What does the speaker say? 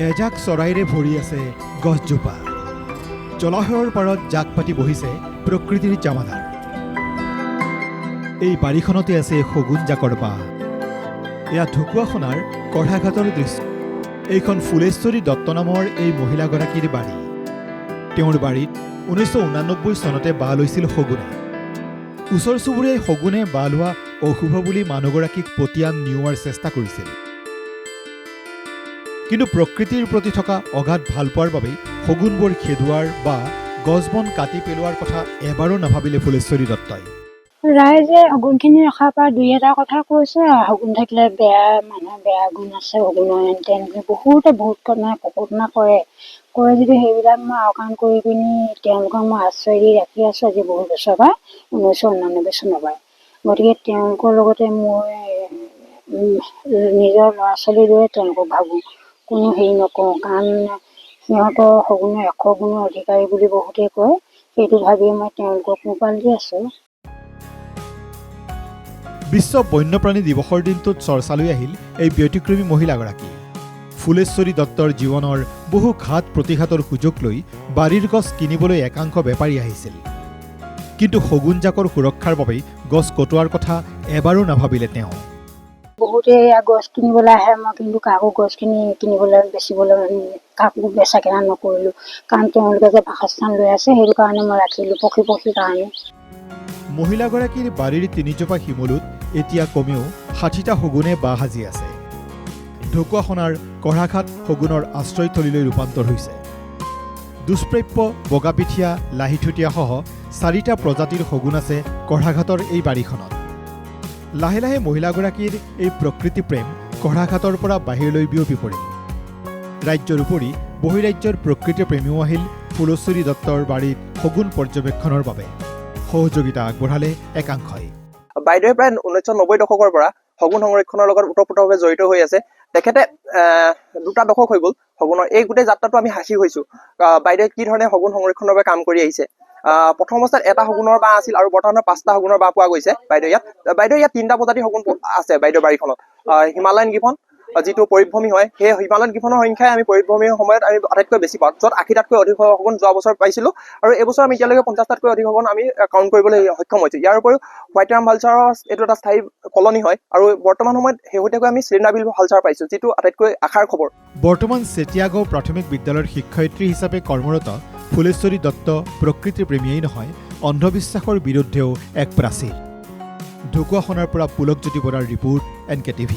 এজাক চৰাইৰে ভৰি আছে গছজোপা। জলাশয়ৰ পাৰত জাক পাতি বহিছে প্ৰকৃতিৰ জামাদাৰ। এই বাৰীখনতে আছে শগুন জাকৰ বাঁহ। এয়া ঢকুৱাখনাৰ কঢ়াঘাটৰ দৃশ্য। এইখন ফুলেশ্বৰী দত্ত নামৰ এই মহিলাগৰাকীৰ বাৰী। তেওঁৰ বাৰীত 1989 চনতে বাঁহ লৈছিল শগুনে। ওচৰ চুবুৰীয়াই শগুনে বাঁহ লোৱা অশুভ বুলি মানুহগৰাকীক পতিয়ান নিওৱাৰ চেষ্টা কৰিছিল। কিন্তু প্ৰকৃতিৰ প্ৰতি থকা অগাধ ভালপোৱাৰ বাবেই শগুনবোৰ খেদোৱাৰ বা গছ বন কাটি পেলোৱাৰ কথা এবাৰো নাভাবিলে ফুলেশ্বৰী দত্তই। ৰাইজে শগুনখিনি ৰখাৰ পৰা দুই এটা কথা কৈছে। শগুন থাকিলে বেয়া, মানুহৰ বেয়া গুণ আছে শগুনৰ, তেনেকৈ বহুত প্ৰকল্পনা কৰে যদি সেইবিলাক মই আওকাণ কৰি পিনি তেওঁলোকক মই আশ্ৰয় দি ৰাখি আছোঁ আজি বহুত বছৰ পৰা, 1989 চনৰ পৰা। গতিকে তেওঁলোকৰ লগতে মই নিজৰ ল'ৰা ছোৱালীৰ দৰে তেওঁলোকক ভাবোঁ, কোনো হেৰি নকৰোঁ। কাৰণ সিহঁতৰ শগুনৰ 100 গুণৰ অধিকাৰী বুলি বহুতেই কয়। সেইটো ভাবিয়ে মই তেওঁলোকক পোহপাল দি আছোঁ। বিশ্ব বন্যপ্ৰাণী দিৱসৰ দিনটোত চৰ্চালৈ আহিল এই ব্যতিক্ৰমী মহিলাগৰাকী। ফুলেশ্বৰী দত্তৰ জীৱনৰ বহু ঘাত প্ৰতিঘাতৰ সুযোগ লৈ বাৰীৰ গছ কিনিবলৈ একাংশ বেপাৰী আহিছিল। কিন্তু শগুন জাকৰ সুৰক্ষাৰ বাবেই গছ কটোৱাৰ কথা এবাৰো নাভাবিলে তেওঁ। বহুতে গছ কিনিবলৈ আহে, মই কিন্তু কাকো গছখিনি কিনিবলৈ বেচিবলৈ কাকো বেচা কিনা নকৰিলোঁ। কাৰণ তেওঁলোকে যে বাসস্থান লৈ আছে সেইটো কাৰণে মই ৰাখিলোঁ, পক্ষীৰ কাৰণে। মহিলাগৰাকীৰ বাৰীৰ 3জোপা শিমলুত এতিয়া কমেও 60টা শগুনে বাঁহ সাজি আছে। ঢকুৱাখনাৰ কঢ়াঘাট শগুনৰ আশ্ৰয়থলীলৈ ৰূপান্তৰ হৈছে। দুষ্প্ৰাপ্য বগাপিঠীয়া, লাহিঠুটীয়াসহ 4টা প্ৰজাতিৰ শগুন আছে কঢ়াঘাটৰ এই বাৰীখনত। লাহে লাহে মহিলাগৰাকীৰ এই প্ৰকৃতি প্ৰেম কঢ়াঘাটৰ পৰা বাহিৰলৈ বিয়পি পৰিল। ৰাজ্যৰ উপৰি বহিৰাজ্যৰ প্ৰকৃতি প্ৰেমীও আহিল ফুলেশ্বৰী দত্তৰ বাৰীত শগুন পৰ্যবেক্ষণৰ বাবে। সহযোগিতা আগবঢ়ালে একাংশই। বাইদেৱে প্ৰায় 1990 দশকৰ পৰা শগুন সংৰক্ষণৰ লগত ওতঃপ্ৰোতভাৱে জড়িত হৈ আছে। তেখেতে 2টা দশক হৈ গ'ল শগুনৰ। এই গোটেই যাত্ৰাটো আমি সাক্ষী হৈছোঁ। বাইদেৱে কি ধৰণে শগুন সংৰক্ষণৰ বাবে কাম কৰি আহিছে। প্ৰথম অৱস্থাত 1টা শগুনৰ বাঁহ আছিল আৰু বৰ্তমানে 5টা শগুনৰ বাঁহ পোৱা গৈছে বাইদেউ ইয়াত। 3টা প্ৰজাতিৰ শগুন আছে বাইদেউ বাৰীখনত। হিমালয়ান গিফন যিটো পৰিভ্ৰমী হয়, সেই হিমালয়ান গিফনৰ সংখ্যাই আমি পৰিভ্ৰমীৰ সময়ত আমি আটাইতকৈ বেছি পাওঁ, য'ত 80টাতকৈ অধিক শগুন যোৱা বছৰ পাইছিলোঁ। আৰু এইবছৰ আমি এতিয়ালৈকে 50টাতকৈ অধিক শগুন আমি কাউণ্ট কৰিবলৈ সক্ষম হৈছোঁ। ইয়াৰ উপৰিও হোৱাইট ৰাম ভালচাৰৰ এইটো এটা স্থায়ী কলনী হয় আৰু বৰ্তমান সময়ত শেহতীয়াকৈ আমি চিলিণ্ডাৰবিল ভালচাৰ পাইছোঁ, যিটো আটাইতকৈ আশাৰ খবৰ। বৰ্তমান চেতিয়াগাঁও প্ৰাথমিক বিদ্যালয়ৰ শিক্ষয়িত্ৰী হিচাপে কৰ্মৰত ফুলেশ্বৰী দত্ত প্ৰকৃতি প্ৰেমীয়েই নহয়, অন্ধবিশ্বাসৰ বিৰুদ্ধেও এক প্ৰাচীৰ। ঢকুৱাখনাৰ পৰা পুলকজ্যোতি বৰাৰ ৰিপোৰ্ট, NK TV।